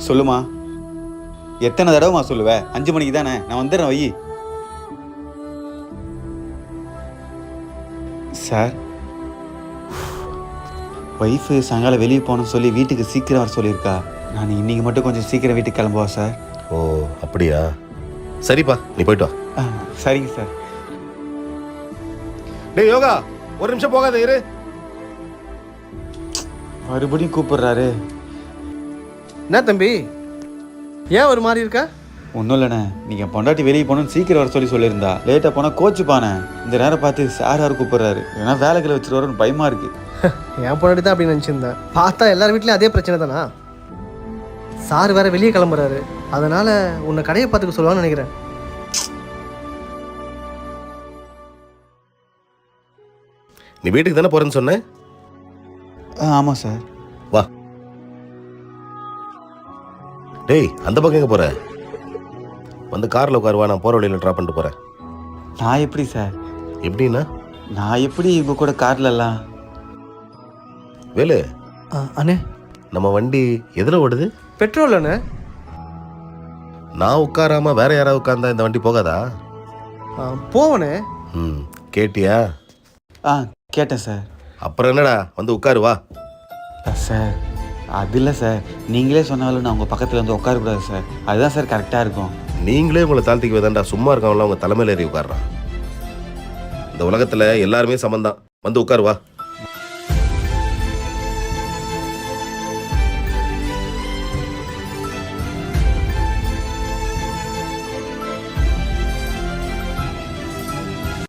சொல்லுமா. எத்தனை தடவைமா சொல்லுவேன்? 5 மணிக்கு தானே, நான் வந்துடுறேன். வை சார். ஒய்ஃபு சாயங்காலம் வெளியே போகணும்னு சொல்லி வீட்டுக்கு சீக்கிரம் வர சொல்லியிருக்கா. நான் இன்னைக்கு மட்டும் கொஞ்சம் சீக்கிரம் வீட்டுக்கு கிளம்புவா சார். ஓ அப்படியா, சரிப்பா, நீ போயிட்டு வா. சரிங்க சார். டேய் யோகா, ஒரு நிமிஷம் போகாத இரு. மறுபடியும் கூப்பிடுறாரு. என்ன தம்பி, ஏன் ஒரு மாதிரி இருக்கா? ஒன்றும் இல்லைண்ணே, நீங்கள் பொண்டாட்டி வெளியே போகணும்னு சீக்கிரம் வர சொல்லியிருந்தா. லேட்டாக போனால் கோச்சுப்பானே. இந்த நேரம் பார்த்து சார் யார் கூப்பிட்றாரு. ஏன்னா வேலைகளை வச்சுருவாருன்னு பயமாக இருக்கு. என் பொண்டாட்டி தான் அப்படின்னு நினச்சிருந்தேன். பார்த்தா எல்லார் வீட்லேயும் அதே பிரச்சனை தானா? சார் வேற வெளியே கிளம்புறாரு, அதனால உன்னை கடையை பார்த்துக்க சொல்லுவான்னு நினைக்கிறேன். நீ வீட்டுக்கு தானே போறேன்னு சொன்ன? ஆமாம் சார். வா. டேய் அந்த பக்கம் எங்கே போற? வந்து காரில் உட்காருவா, நான் போகிற வழியில் ட்ராப் பண்ணிட்டு போகிறேன். நான் எப்படி சார்? எப்படின்னா? நான் எப்படி இவங்க கூட கார்லலாம்? வேலு அண்ணே, நம்ம வண்டி எதில் ஓடுது? பெட்ரோல் அண்ணே. நான் உட்காராம வேற யாராவது உட்கார்ந்தா இந்த வண்டி போகாதா? போவனே. ம், கேட்டியா? கேட்டேன் சார். அப்புறம் என்னடா, வந்து உட்காரு வா. சார் அது இல்லை சார், நீங்களே சொன்னாலும் நான் உங்கள் பக்கத்தில் வந்து உட்காரக்கூடாது சார். அதுதான் சார் கரெக்டாக இருக்கும். நீங்களே உங்களை தாழ்த்திக்க வேதாண்டா, சும்மா இருக்கவங்களாம் உங்க தலைமையில ஏறி உட்கார்றான். இந்த உலகத்துல எல்லாருமே சமந்தான், வந்து உட்காரு வா.